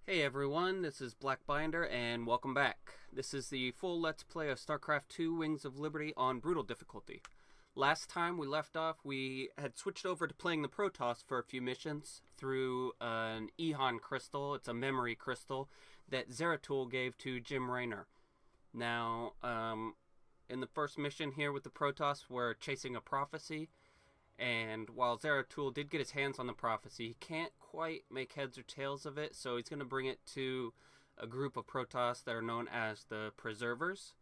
Hey everyone, this is Blackbinder and welcome back. This is the full Let's Play of Starcraft 2 Wings of Liberty on Brutal difficulty. Last time we left off, we had switched over to playing the Protoss for a few missions through an Ehon crystal. It's a memory crystal that Zeratul gave to Jim Raynor. Now, in the first mission here with the Protoss, we're chasing a prophecy. And while Zeratul did get his hands on the prophecy, he can't quite make heads or tails of it, so he's going to bring it to a group of Protoss that are known as the Preservers.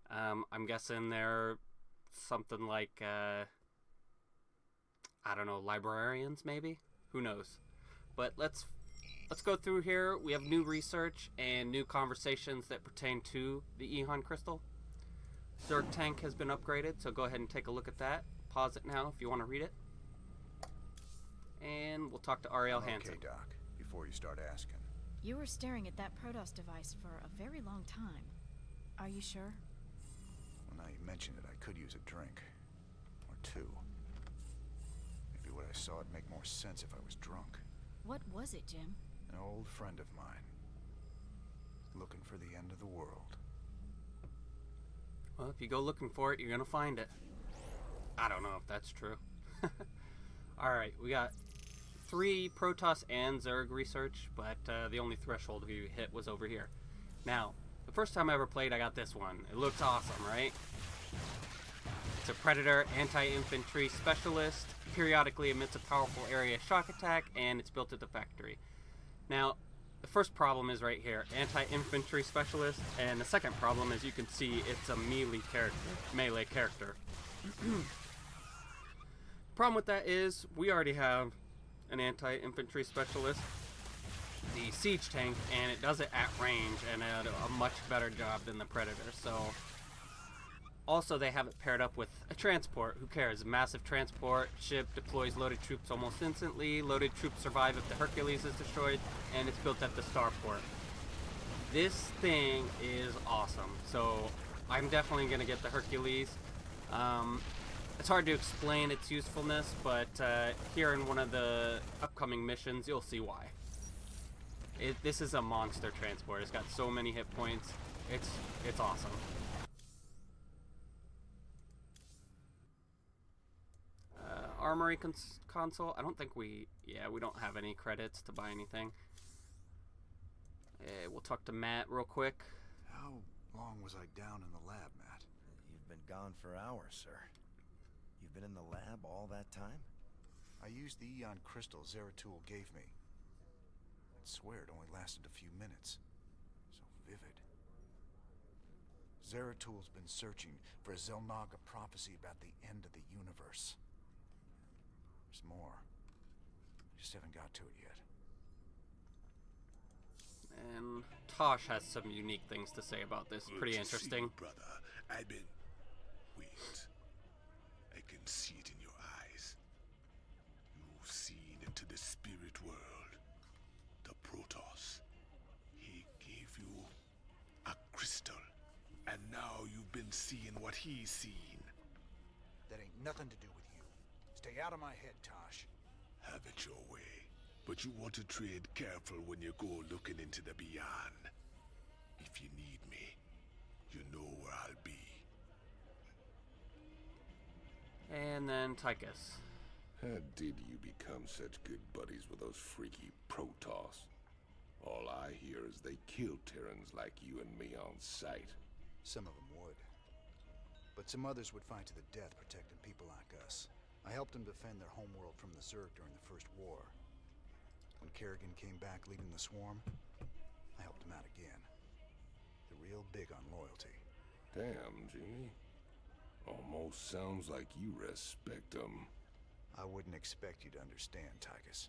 I'm guessing they're something like, I don't know, librarians maybe? Who knows? But let's go through here. We have new research and new conversations that pertain to the Ehon crystal. Zerg tank has been upgraded, so go ahead and take a look at that. Pause it now if you want to read it. And we'll talk to Ariel Hansen. Okay, Doc, before you start asking. You were staring at that Protoss device for a very long time. Are you sure? Well, now you mention it, I could use a drink. Or two. Maybe what I saw would make more sense if I was drunk. What was it, Jim? An old friend of mine. Looking for the end of the world. Well, if you go looking for it, you're going to find it. I don't know if that's true. Alright, we got 3 Protoss and Zerg research, but the only threshold we hit was over here. Now, the first time I ever played, I got this one. It looks awesome, right? It's a Predator anti-infantry specialist, periodically emits a powerful area shock attack, and it's built at the factory. Now, the first problem is right here, anti-infantry specialist, and the second problem, as you can see, it's a melee character. Problem with that is we already have an anti-infantry specialist, the siege tank, and it does it at range and at a much better job than the Predator. So also they have it paired up with a transport. Who cares? Massive transport ship deploys loaded troops almost instantly. Loaded troops survive if the Hercules is destroyed, and it's built at the starport. This thing is awesome. So I'm definitely gonna get the Hercules. It's hard to explain its usefulness, but here in one of the upcoming missions, you'll see why. This is a monster transport. It's got so many hit points. It's awesome. Armory console. I don't think we don't have any credits to buy anything. We'll talk to Matt real quick. How long was I down in the lab, Matt? You've been gone for hours, sir. You've been in the lab all that time? I used the Eon crystal Zeratul gave me. I'd swear it only lasted a few minutes. So vivid. Zeratul's been searching for a Zelnaga prophecy about the end of the universe. There's more. I just haven't got to it yet. And Tosh has some unique things to say about this. Good Pretty to interesting. see you, brother. I've been... Wait. I can see it in your eyes. You've seen into the spirit world. The Protoss. He gave you a crystal. And now you've been seeing what he's seen. That ain't nothing to do with you. Stay out of my head, Tosh. Have it your way. But you want to trade careful when you go looking into the beyond. If you need me, you know where I'll be. And then Tychus. How did you become such good buddies with those freaky Protoss? All I hear is they kill Terrans like you and me on sight. Some of them would. But some others would fight to the death protecting people like us. I helped them defend their homeworld from the Zerg during the First War. When Kerrigan came back leading the swarm, I helped him out again. They're real big on loyalty. Damn, Genie. Almost sounds like you respect them. I wouldn't expect you to understand, Tychus.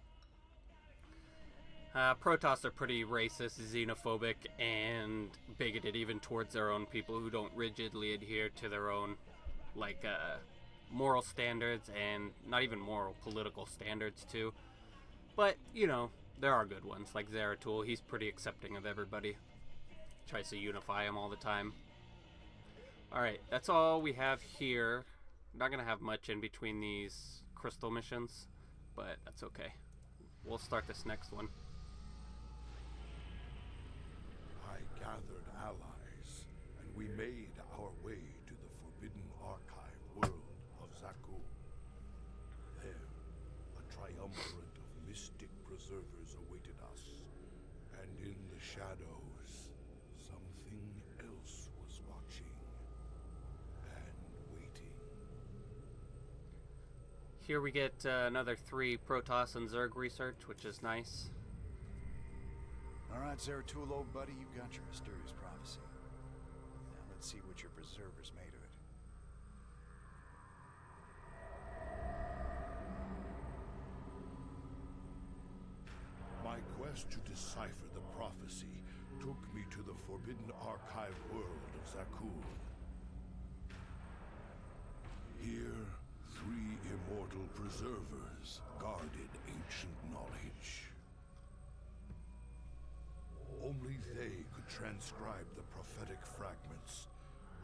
Protoss are pretty racist, xenophobic, and bigoted even towards their own people who don't rigidly adhere to their own, moral standards, and not even moral, political standards, too. But, you know, there are good ones, like Zeratul. He's pretty accepting of everybody. Tries to unify them all the time. Alright, that's all we have here. Not going to have much in between these crystal missions, but that's okay. We'll start this next one. shadows, something else was watching and waiting. Here we get another 3 Protoss and Zerg research, which is nice. All right, Zeratul, old buddy, you got your mysterious prophecy. Now let's see what your preserver's made of it. My quest to decipher the prophecy took me to the forbidden archive world of Zeratul. Here, 3 immortal preservers guarded ancient knowledge. Only they could transcribe the prophetic fragments.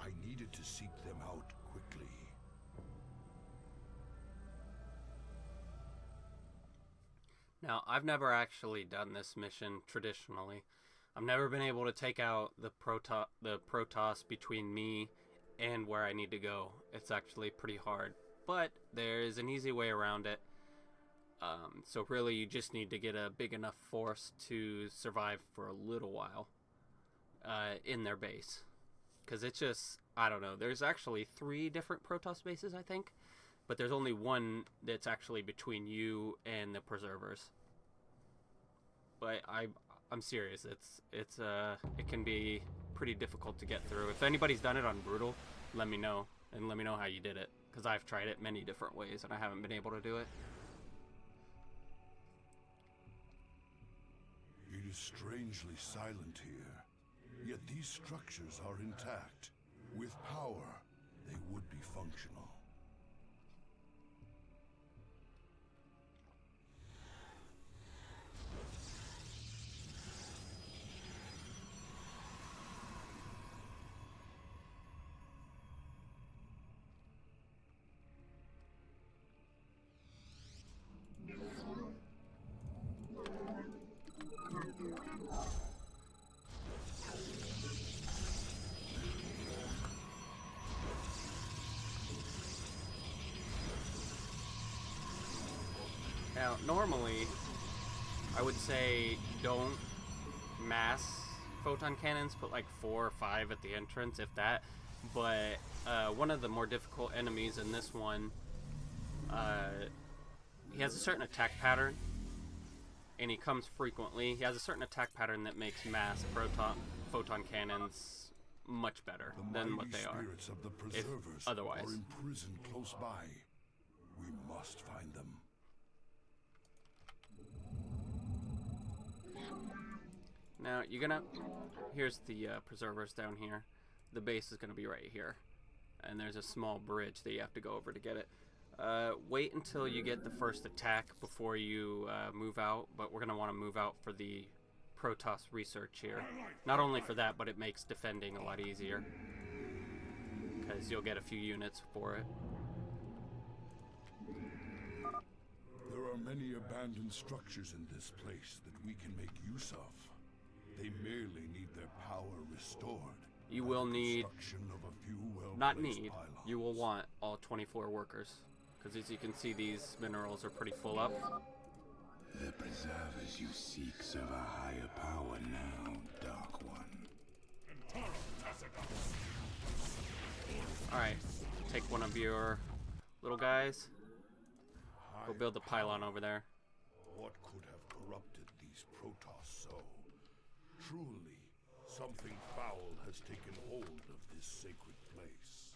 I needed to seek them out quickly. Now, I've never actually done this mission traditionally. I've never been able to take out the Protoss between me and where I need to go. It's actually pretty hard, but there is an easy way around it. So really, you just need to get a big enough force to survive for a little while in their base. Because it's just, I don't know, there's actually 3 different Protoss bases, I think. But there's only one that's actually between you and the preservers. But I'm serious. It can be pretty difficult to get through. If anybody's done it on Brutal, let me know, and let me know how you did it, because I've tried it many different ways and I haven't been able to do it. It is strangely silent here, yet these structures are intact. With power, they would be functional. Now, normally, I would say don't mass photon cannons, put like 4 or 5 at the entrance, if that. But one of the more difficult enemies in this one, he has a certain attack pattern, and he comes frequently. He has a certain attack pattern that makes mass photon cannons much better than what they are. Spirits of the If preservers otherwise. are imprisoned close by. We must find them. Now, here's the preservers down here. The base is gonna be right here. And there's a small bridge that you have to go over to get it. Wait until you get the first attack before you move out, but we're gonna wanna move out for the Protoss research here. Not only for that, but it makes defending a lot easier, because you'll get a few units for it. There are many abandoned structures in this place that we can make use of. They merely need their power restored. You by will the need, construction of a few not well-placed need, pylons. you will want all 24 workers, because as you can see, these minerals are pretty full up. The preservers you seek serve a higher power now, Dark One. Alright, take one of your little guys. Go build the pylon over there. What could have corrupted these Protoss so? Truly, something foul has taken hold of this sacred place.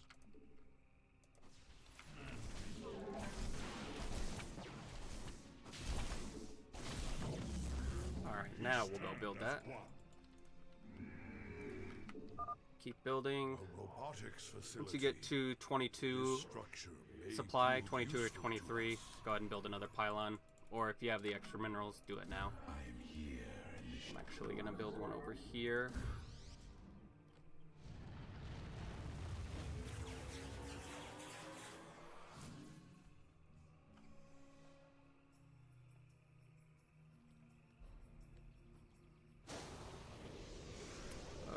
Alright, now we'll go build that. Keep building. A robotics facility. Once you get to 22 This structure may supply, prove 22 or useful to 23, us. go ahead and build another pylon. Or if you have the extra minerals, do it now. I am here in the I'm actually going to build one over here.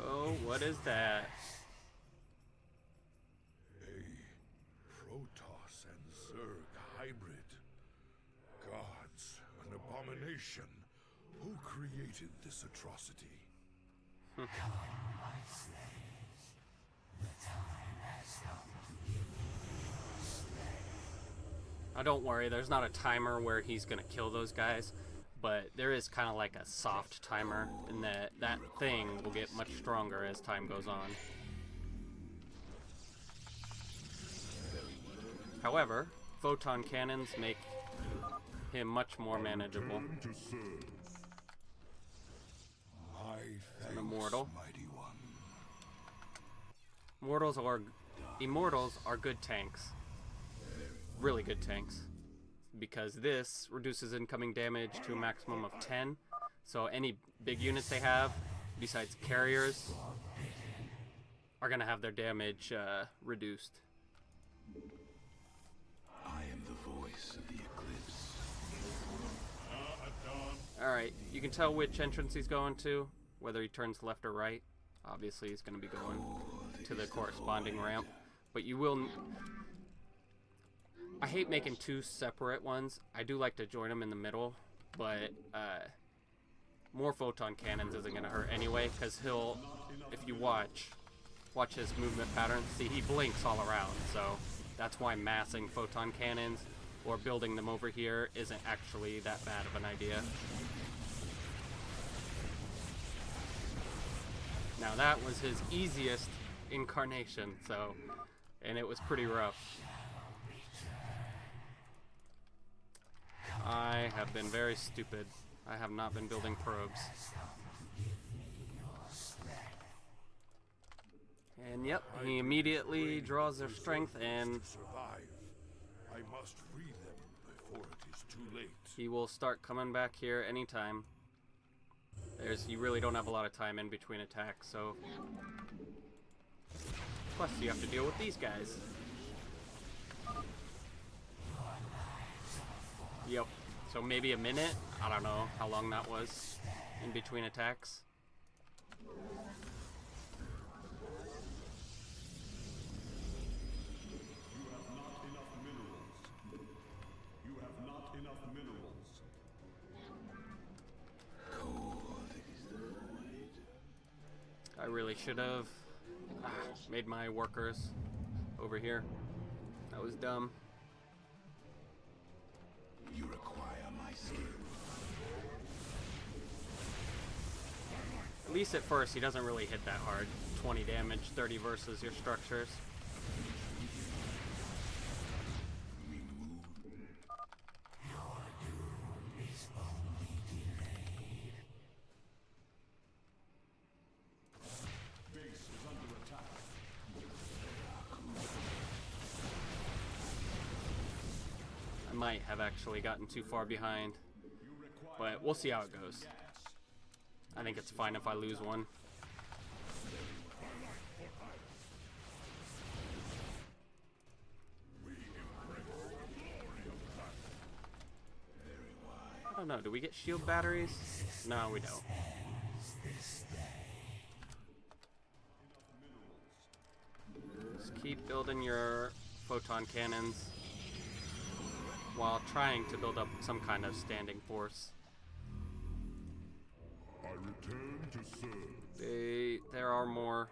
Oh, what is that? A Protoss and Zerg hybrid. Gods, an abomination. Who created this atrocity? Now don't worry, there's not a timer where he's gonna kill those guys, but there is kind of like a soft timer in that that thing will get much stronger as time goes on. However, photon cannons make him much more manageable. He's an immortal. Immortals are good tanks. Really good tanks. Because this reduces incoming damage to a maximum of 10. So any big units they have, besides carriers, are going to have their damage reduced. I am the voice of the eclipse. Alright, you can tell which entrance he's going to, whether he turns left or right. Obviously he's going to be going to the corresponding ramp. But you will... I hate making two separate ones. I do like to join them in the middle, but more photon cannons isn't going to hurt anyway, because he'll, if you watch his movement pattern, see he blinks all around, so that's why massing photon cannons or building them over here isn't actually that bad of an idea. Now that was his easiest incarnation, so, and it was pretty rough. I have been very stupid. I have not been building probes. And yep, he immediately draws their strength and I must free them before it is too late. he will start coming back here anytime. You really don't have a lot of time in between attacks, so... Plus you have to deal with these guys. Yep. So maybe a minute? I don't know how long that was in between attacks. You have not enough minerals. I really should have made my workers over here. That was dumb. You require my skill. At least at first, he doesn't really hit that hard. 20 damage, 30 versus your structures. I might have actually gotten too far behind, but we'll see how it goes. I think it's fine if I lose one. I don't know, do we get shield batteries? No, we don't. Just keep building your photon cannons while trying to build up some kind of standing force. I return to serve. There are more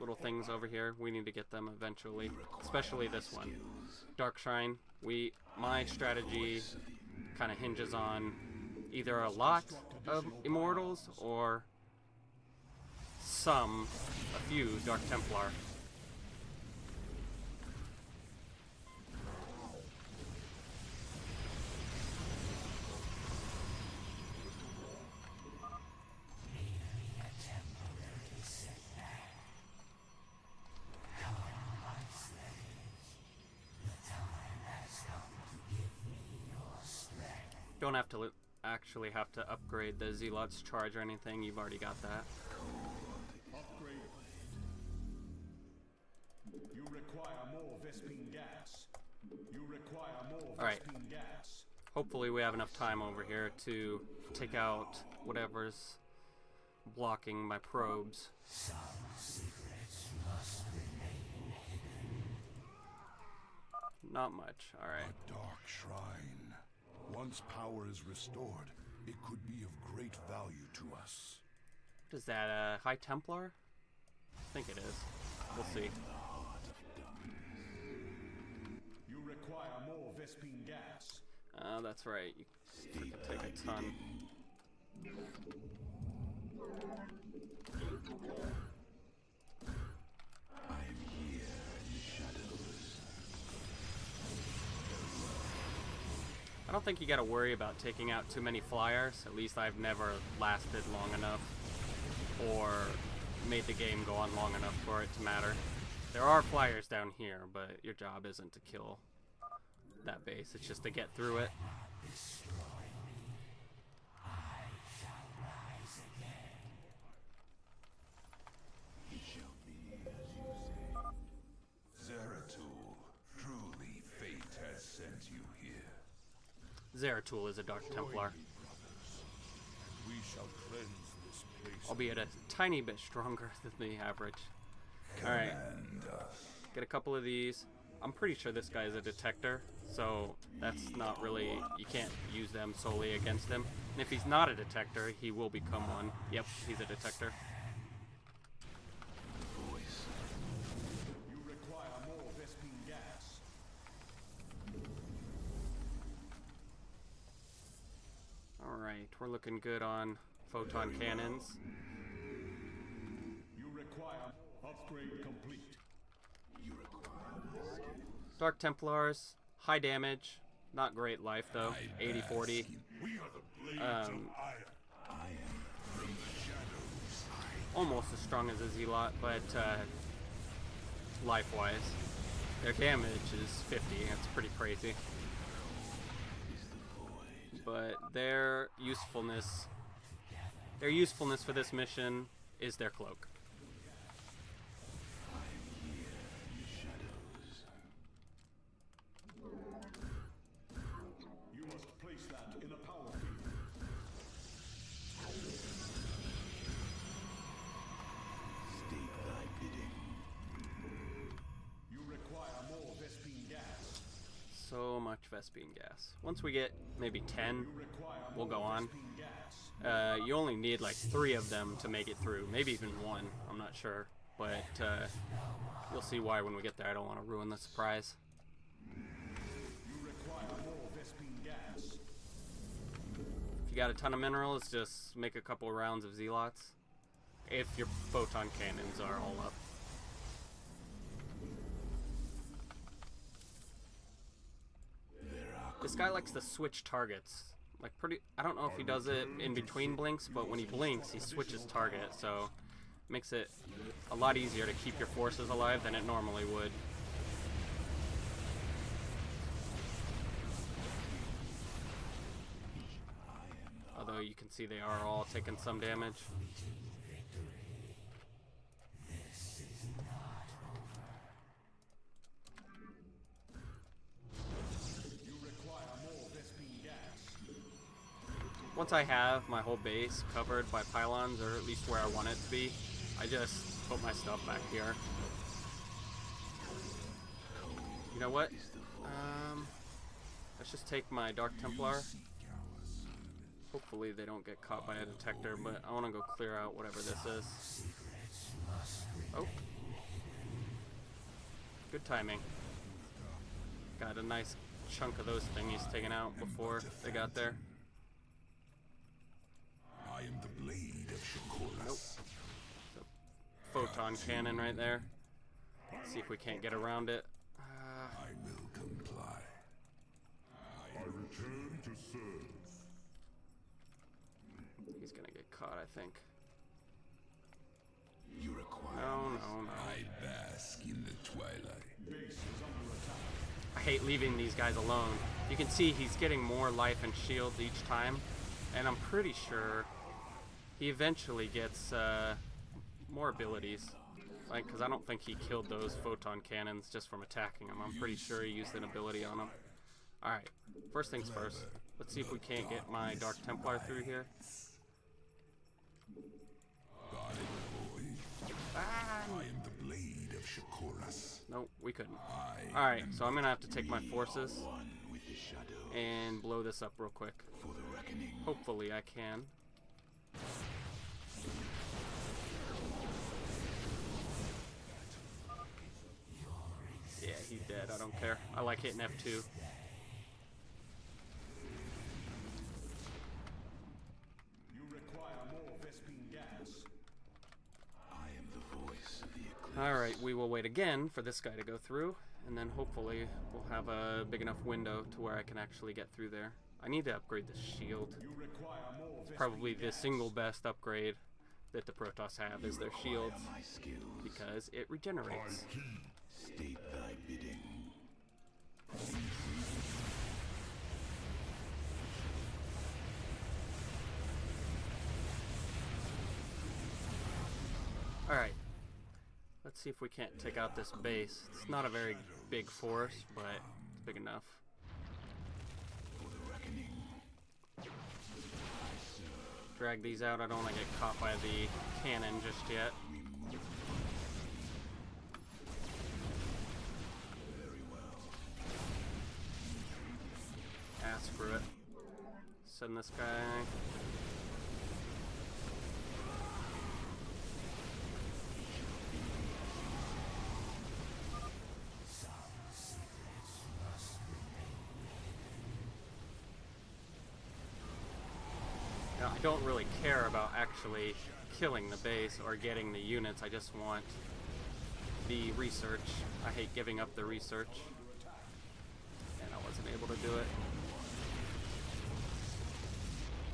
little things over here. We need to get them eventually, especially this one. Dark Shrine. My strategy kind of hinges on either a lot of immortals or a few Dark Templar. Don't have to actually have to upgrade the Zealot's charge or anything. You've already got that. Upgrade. You require more Vespine gas. You require more All right. Vespine gas. Hopefully we have enough time over here to take out whatever's blocking my probes. Not much. All right. A dark shrine. Once power is restored, it could be of great value to us. What is that, a High Templar? I think it is. We'll see. You require more Vespine gas. That's right. You freaking take a ton. I'm here in the shadows. I don't think you gotta worry about taking out too many flyers. At least I've never lasted long enough or made the game go on long enough for it to matter. There are flyers down here, but your job isn't to kill that base. It's just to get through it. It shall be as you say. Zeratul, truly fate has sent you here. Zeratul is a Dark Templar, We shall cleanse this place. albeit a tiny bit stronger than the average. Alright, get a couple of these. I'm pretty sure this guy is a detector, so that's not really, you can't use them solely against him. And if he's not a detector, he will become one. Yep, he's a detector. You require more Vespine gas. Alright, we're looking good on photon cannons. You require upgrade complete. Dark Templars, high damage, not great life though, 80-40. We are the blades of iron. Almost as strong as a Zealot, but life-wise, their damage is 50. It's pretty crazy. But their usefulness for this mission is their cloak. You must place that in a power field. State thy bidding. You require more Vespine gas. So much Vespine gas. Once we get maybe 10, You require we'll go on. Vespine gas. You only need like 3 of them to make it through. Maybe even 1. I'm not sure. But you'll see why when we get there. I don't want to ruin the surprise. You require more Vespine gas. If you got a ton of minerals, just make a couple rounds of Zealots. If your photon cannons are all up. This guy likes to switch targets. Like I don't know if he does it in between blinks, but when he blinks, he switches target, so makes it a lot easier to keep your forces alive than it normally would. Although you can see they are all taking some damage. You require more Vespine gas. Once I have my whole base covered by pylons, or at least where I want it to be, I just put my stuff back here. You know what? Let's just take my Dark Templar. Hopefully they don't get caught by a detector, but I want to go clear out whatever this is. Oh. Good timing. Got a nice chunk of those thingies taken out before they got there. I am the blade of Shakuras. Nope. The photon cannon right there. Let's see if we can't get around it. I will comply. I return to serve. He's gonna get caught, I think. You require No. I bask in the twilight. Base is under attack. I hate leaving these guys alone. You can see he's getting more life and shields each time, and I'm pretty sure he eventually gets more abilities. Like, because I don't think he killed those photon cannons just from attacking him. I'm pretty sure he used an ability on them. Alright, first things first. Let's see if we can't get my Dark Templar through here. I am the blade of Shakuras. Nope, we couldn't. Alright, so I'm going to have to take my forces one with the shadow and blow this up real quick. for the reckoning. Hopefully I can. dead. I don't care. I like hitting F2. You require more Vespene gas. I am the voice of the eclipse. Alright, we will wait again for this guy to go through, and then hopefully we'll have a big enough window to where I can actually get through there. I need to upgrade the shield. You require more It's probably Vespene the gas. single best upgrade that the Protoss have is their shields, My skills. because it regenerates. State thy bidding. Alright, let's see if we can't take out this base. It's not a very big force, but it's big enough. Drag these out. I don't want to get caught by the cannon just yet. Ah, screw it. Send this guy. Now, I don't really care about actually killing the base or getting the units. I just want the research. I hate giving up the research. And I wasn't able to do it.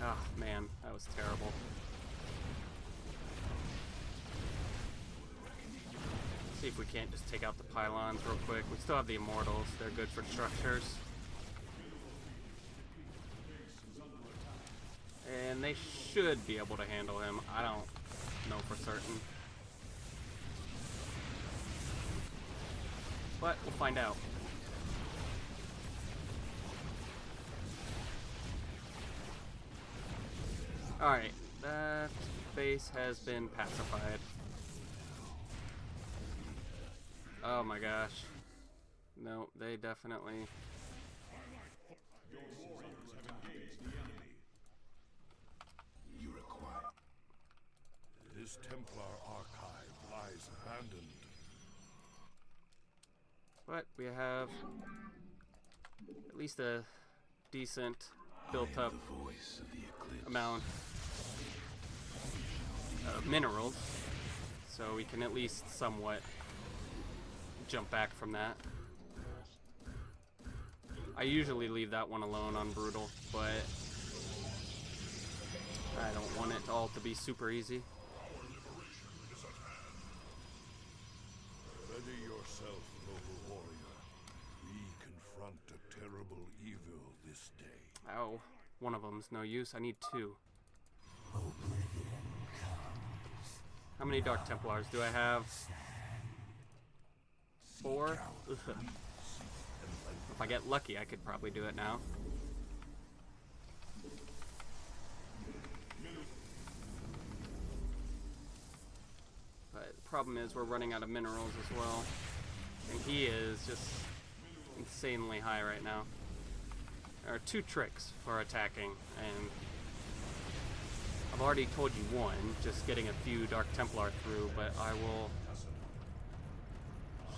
Ah, man, that was terrible. See if we can't just take out the pylons real quick. We still have the immortals. They're good for structures. And they should be able to handle him. I don't know for certain. But we'll find out. Alright, that base has been pacified. Oh my gosh. No, they definitely... You require. This Templar archive lies abandoned. But we have at least a decent built-up Voice of the eclipse. amount of minerals, so we can at least somewhat jump back from that. I usually leave that one alone on Brutal, but I don't want it all to be super easy. Ready yourself, noble warrior. We confront a terrible evil this day. Ow, one of them's no use. I need two. How many Dark Templars do I have? 4? Ugh. If I get lucky, I could probably do it now. But the problem is we're running out of minerals as well. And he is just insanely high right now. There are 2 tricks for attacking, and I've already told you one, just getting a few Dark Templar through, but I will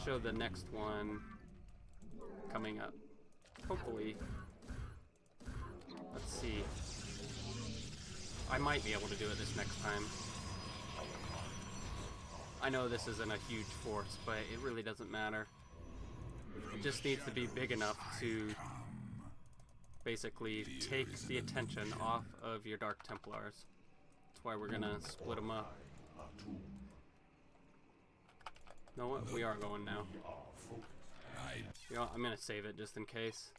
show the next one coming up. Hopefully. Let's see. I might be able to do it this next time. I know this isn't a huge force, but it really doesn't matter. It just needs to be big enough to basically take the attention off of your Dark Templars. That's why we're gonna split them up. You know what? We are going now. You know, I'm gonna save it just in case.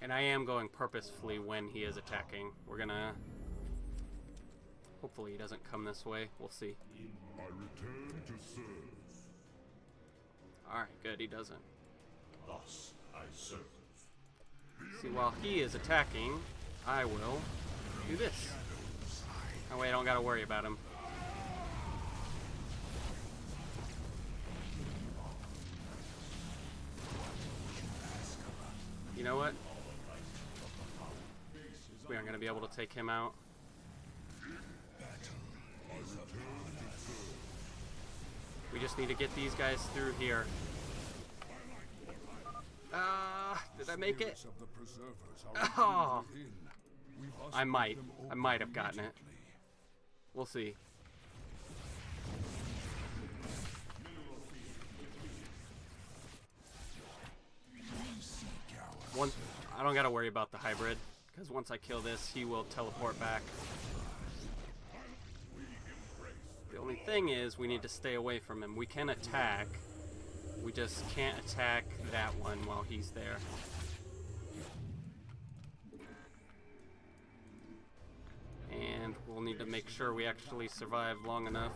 And I am going purposefully when he is attacking. We're gonna... Hopefully he doesn't come this way. We'll see. I return to serve. Alright, good, he doesn't. Thus I serve. See, while he is attacking, I will do this. That way I don't gotta worry about him. You know what? We aren't gonna be able to take him out. We just need to get these guys through here. Did I make it? Oh, I might have gotten it. We'll see. I don't gotta worry about the hybrid, because once I kill this, he will teleport back. The only thing is, we need to stay away from him. We can attack. We just can't attack that one while he's there. And we'll need to make sure we actually survive long enough.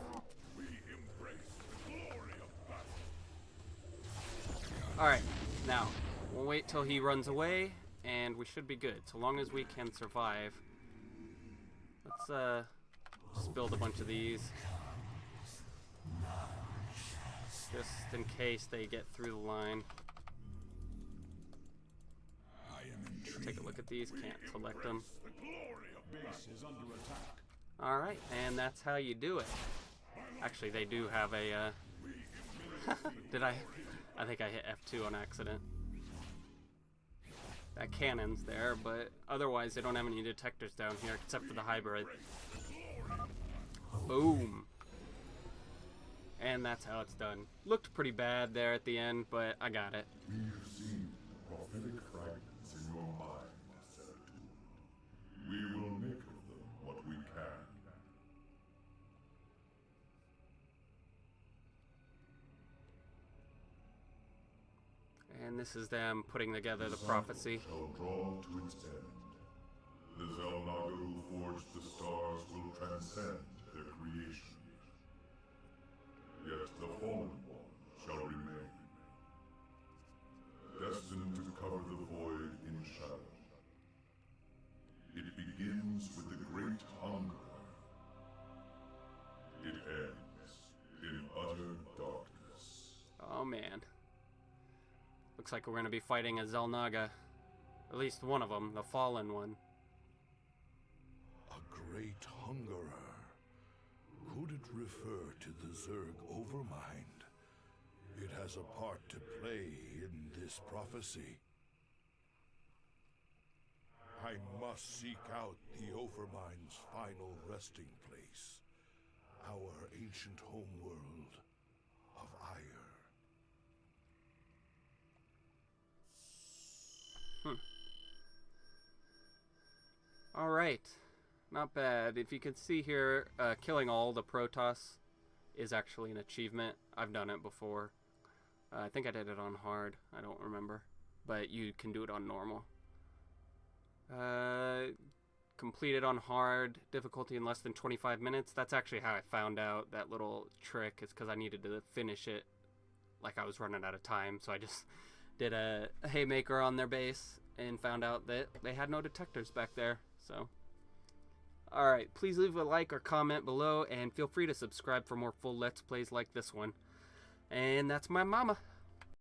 Alright, now, we'll wait till he runs away, and we should be good, so long as we can survive. Let's, just build a bunch of these. Just in case they get through the line. Take a look at these, can't select them. Alright, and that's how you do it. Actually, they do have a, I think I hit F2 on accident. That cannon's there, but otherwise they don't have any detectors down here except for the hybrid. Boom. And that's how it's done. Looked pretty bad there at the end, but I got it. We've seen prophetic fragments in your mind, Zeratul. We will make of them what we can. And this is them putting together the prophecy. Shall draw to its end. The Zelnaga who forged the stars will transcend their creation. Yet the fallen one shall remain, destined to cover the void in shadow. It begins with the great hunger. It ends in utter darkness. Oh man. Looks like we're going to be fighting a Zelnaga. At least one of them, the fallen one. A great hungerer. Could it refer to the Zerg Overmind? It has a part to play in this prophecy. I must seek out the Overmind's final resting place. Our ancient homeworld of Ire. Alright. Not bad. If you can see here, killing all the Protoss is actually an achievement. I've done it before. I think I did it on hard. I don't remember. But you can do it on normal. Completed on hard, difficulty in less than 25 minutes. That's actually how I found out that little trick. Is because I needed to finish it like I was running out of time. So I just did a haymaker on their base and found out that they had no detectors back there. So, alright, please leave a like or comment below, and feel free to subscribe for more full Let's Plays like this one. And that's my mama.